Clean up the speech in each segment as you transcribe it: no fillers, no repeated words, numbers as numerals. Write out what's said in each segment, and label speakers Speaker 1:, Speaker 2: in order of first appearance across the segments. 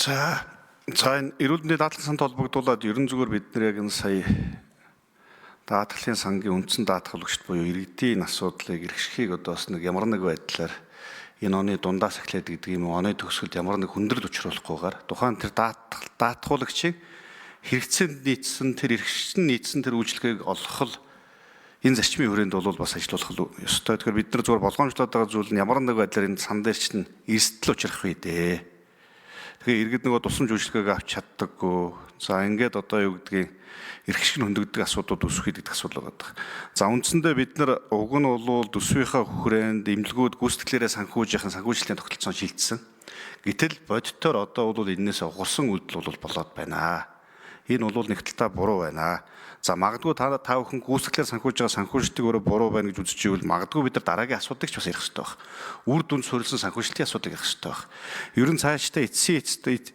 Speaker 1: За энэ эрүүл мэндийн даатгалын санд холбогдуулаад ерөн зүгээр бид нэр яг энэ сая даатгалын сангийн үндсэн даатгалагчд буюу иргэдийн асуудлыг эрхшихийг одоо бас нэг ямар нэг байдлаар энэ оны дундаас эхлээд гэдэг юм оны төгсгөлд ямар нэг хүндрэл учруулахгүйгээр тухайн тэр даатгуулагчийг хэрэгцээнд нийцсэн тэр эрхшин нийцсэн тэр үйлчлэгийг олгох энэ зарчмын хүрээнд бол бас ажиллах ёстой. Тэгэхээр бид нар зүгээр болгоомжлоод байгаа зүйл нь ямар нэг байдлаар энэ сан дээр чинь эрсдэл учрах үе дээ. Тэгэхээр иргэд нөгөө тусламж үйлчлэгийг авч чаддаггүй. За ингээд одоо юу гэдгийг эрхшиг хөндөгдөг асуудлууд үүсвэх гэдэг асуудал байгаа. За үндсэндээ бид нар уг нь бол төсвийнхаа хүрээнд эмнэлгүүд гүйцэтгэлээрээ санхүүжийнхэн санхүүжлийн тогтолцоон шилжсэн. Гэтэл бодитоор одоо бол энээс угсан үйлдэл бол болоод байна. Энэ бол нэг талдаа буруу байна. За магадгүй та бүхэн гүйцэтгэлээр санхүүж байгаа санхүүжилтийг өөрөө буруу байна гэж үзэж ивэл магадгүй бид нар дараагийн асуудыг ч бас ярих хэрэгтэй байх. Үр дүнд суурилсан санхүүжилтийн асуудыг ярих хэрэгтэй байх. Ер нь цаашдаа эцсийн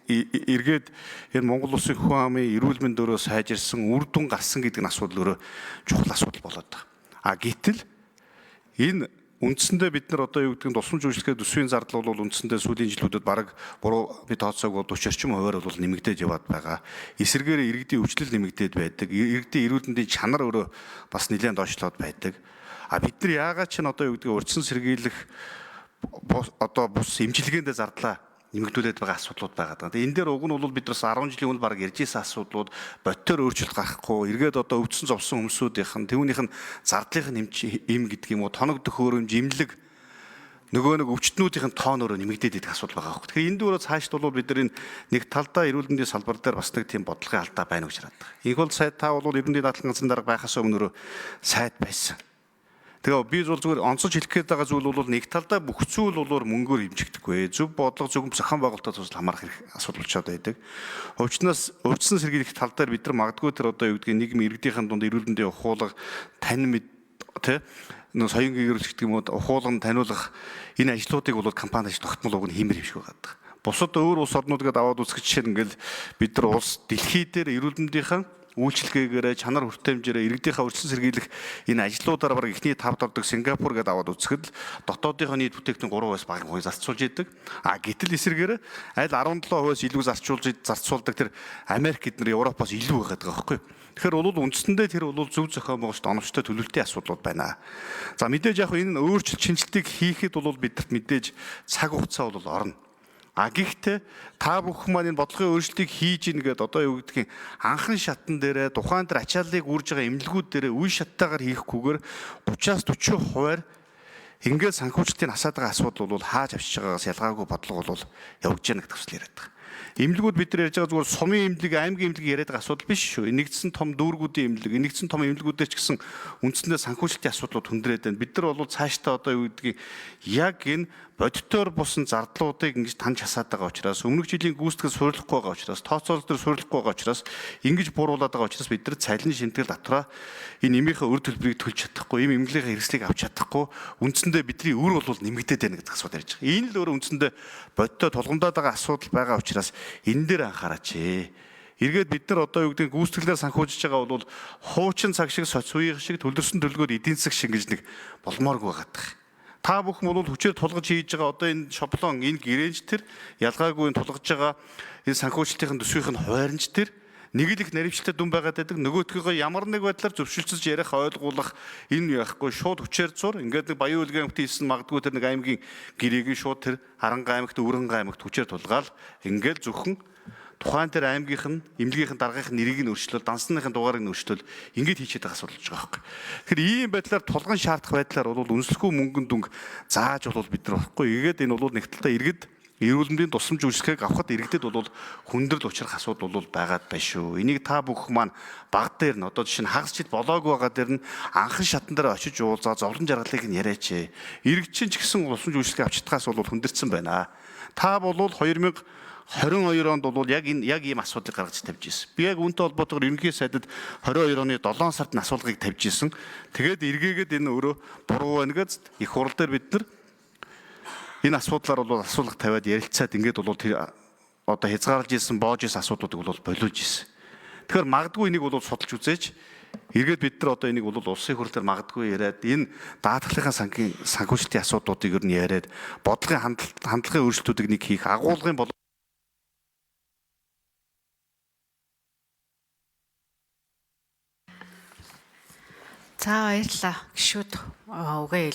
Speaker 1: эргээд энэ Монгол Улсын хүн амын эрүүл мэнд өөрөө сайжирсан, үр дүн гарсан гэдэг нь асуудал өөрөө чухал асуудал болоод байгаа. Гэтэл энэ үндсэндээ бид нар одоо юу гэдэг нь тусламж үйлчлэгээ төсвийн зардал бол үндсэндээ сүүлийн жилүүдэд бараг буруу би тооцоог 40 орчим хувиар бол нэмэгдээд яваад байгаа. Эсвэргээр иргэдийн өвчлөл нэмэгдээд байдаг. Иргэдийн эрүүл мэндийн чанар өөрөө бас нэлээд доошлоод байдаг. Бид нар яагаад ч одоо юу гэдэг урьдчилан сэргийлэх одоо бус эмчилгээндээ зардлаа нэмэгдүүлээд байгаа асуудлууд байгаа. Энэ дээр уг нь бол бид бас 10 жилийн өмнө баг ярьж ирсэн асуудлууд бодтоор өөрчлөлт гарахгүй, эргээд одоо өвдсөн зовсон хүмүүсүүдийнх нь түүнийх нь зардлынх нь эм гэдэг юм уу, тоног төхөөрөмж, имлэг нөгөө нэг өвчтнүүдийн тоон өөрөө нэмэгдээд идэх асуудал байгаа хөөх. Тэгэхээр энэ дөрөв цаашд бол бид нар нэг талдаа эрүүл мэндийн салбар дээр бас нэг тийм бодлогын алдаа байна гэж хараад байгаа. Их бол сайд та бол эрүүл мэндийн даатгалын дарга байхаас өмнө сайд байсан. Тэгээ би зүгээр онцолж хэлэх гээд байгаа зүйл бол нэг талдаа бүх зүйл болоор мөнгөөр хэмжигдэхгүй. Зөв бодлого зөвхөн зохион байгуулалтад тусал хамаарах хэрэг асуудал болчиход байдаг. Өвчнөөс урьдчилан сэргийлэх тал дээр бид нар магадгүй тэр одоо юу гэдгийг нийгмийн иргэдийн дунд эрүүл мэндийн ухуулга тань тэ соён гэрүүлэх гэдэг юм уу ухуулганд таниулах энэ ажлуудыг бол компани ажил тогтмол уг нь хиймэр хэмшиг байгаа. Бусад өөр улс орнуудад аваад үзэх жишээ нь ингээл бид нар улс дэлхий дээр эрүүл мэндийнхэн үйлчлэгээгээрээ чанар хүртээмжээрээ иргэдийнхаа урьдчилан сэргийлэх энэ ажлуудаар баг эхний 5-д ордог Сингапур гэдээ аваад үзэхэд дотоодынхоо нийт бүтээгдэхүүн 3%-аас бага хувь зарцуулж идэг. Гэтэл эсвэргээр аль 17%-аас илүү зарцуулдаг тэр Америк гэднэр Европоос илүү байгаад байгаа байхгүй юу? Тэгэхээр бол үндсэндээ тэр бол зөв зохион байгуулалт оновчтой төлөвлөлтийн асуудлууд байна. За мэдээж яг энэ өөрчлөлт шинжилтийг хийхэд бол бидэрт мэдээж цаг хугацаа бол орно. Гэхдээ та бүхэн маань энэ бодлогын өөрчлөлтийг хийж ийн гэдэг одоо юу гэдгийг анхан шатн дээрээ тухайн тэр ачааллыг үрж байгаа эмнэлгүүд дээрээ үе шаттайгаар хийхгүйгээр 30-аас 40% ингээд санхүүжилтийн асаад байгаа асуудал бол хааж авчиж байгаагаас ялгаагүй бодлого бол явж яана гэдэг төсөл яриад байгаа. Эмнэлгүүд бид нар ярьж байгаа зүгээр сумын эмнэлэг, аймгийн эмнэлэг яриад байгаа асуудал биш шүү. Нэгдсэн том дүүргүүдийн эмнэлэг, нэгдсэн том эмнэлгүүдээр ч гэсэн үндсэндээ санхүүжилтийн асуудлууд хүндрээд байна. Бид нар бол цаашдаа одоо юу гэдгийг яг энэ бодитоор бусан зардлуудыг ингэж таньж хасаад байгаа учраас өмнөх жилийн гүйцэтгэл суурилахгүй байгаа учраас тооцоолол төр суурилахгүй байгаа учраас ингэж бууруулаад байгаа учраас бид нар цалин шимтгэл дотроо энэ эмийнхээ өр төлбөрийг төлж чадахгүй, эм эмнэлгийн хэрэгслийг авч чадахгүй, үндсэндээ бидний өр бол нэмэгдээд байна гэдэг асуудал ярьж байгаа. Энэ л өөр үндсэндээ бодитоор тулгамдаад байгаа асуудал байгаа учраас энэ дээр анхаараач. Эргээд бид нар одоо юу гэдэг гүйцэтгэлээр санхүүжиж байгаа бол хуучин цаг шиг соц үеийн шиг төлөвлөсөн төлөвлөгөөд эдийн засаг шиг гэж нэг болмооргүй байгаа. Та бүхэн бол хүчээр тулгаж хийж байгаа одоо энэ шаблон, энэ гэрээж төр ялгаагүй тулгаж байгаа энэ санхүүжилтийн төсвийн хуваарьж төр нэг л их наривчлалтай дүн байгаад байдаг. Нөгөөдгөө ямар нэг байдлаар зөвшөлтсөж ярих, ойлгуулах энэ яахгүй шууд хүчээр зур. Ингээд нэг Баян Улгийн аймагт хийсэн магадгүй тэр нэг аймгийн гэрээг шууд тэр Харанга аймагт, Өрөнгө аймагт хүчээр тулгаал ингээд зөвхөн тухайн тэр аймгийнх нь, эмнэлгийнхэн даргынх нь нэрийг нь өөрчлөл, дансныхын дугаарыг нь өөрчлөл ингэж хийчихэд байгаа асуудал болж байгаа байхгүй. Тэгэхээр ийм байдлаар тулган шаардах байдлаар бол үнэлэхгүй мөнгөн дүнг зааж бол бид нар болохгүй. Тэгээд энэ бол нэг талдаа иргэд эрүүл мэндийн тусламж үйлчлэгийг авахд иргэдэд бол хүндрэл учрах асуудал бол байгаад байна шүү. Энийг та бүхэн маань баг дээр нь одоо жишээ нь хагас жил болоогүй байгаа дээр нь анхан шатн дээр очиж уулзаа зовлон жаргалыг нь яриач. Иргэдчин ч гэсэн тусламж үйлчлэгийг авч чадхаас бол хүндэрсэн байна. Та бол 2022 онд бол яг ийм асуудлыг гаргаж тавьж ирсэн. Би яг үүнтэй холбоотойгоор ерөнхий сайдад 22 оны 7 сард нь асуулгыг тавьж ирсэн. Тэгээд эргээгээд энэ өөрөө буруу байна гэж их хурал дээр бид нар энэ асуудлаар бол асуулга тавиад ярилцаад ингээд бол тэр одоо хязгаарлаж ирсэн боож ирсэн асуудлуудыг бол болиулж ирсэн. Тэгэхээр магадгүй энийг бол судалж үзээч. Эргээд бид нар одоо энийг бол улсын хурал дээр магадгүй яриад энэ даатгалынхаа санхүүжилтийн асуудлуудыг ер нь яриад бодлогын хандлагын өөрчлөлтүүдийг нэг хийх агуулгын
Speaker 2: За баярлалаа. Гишүүд үгээ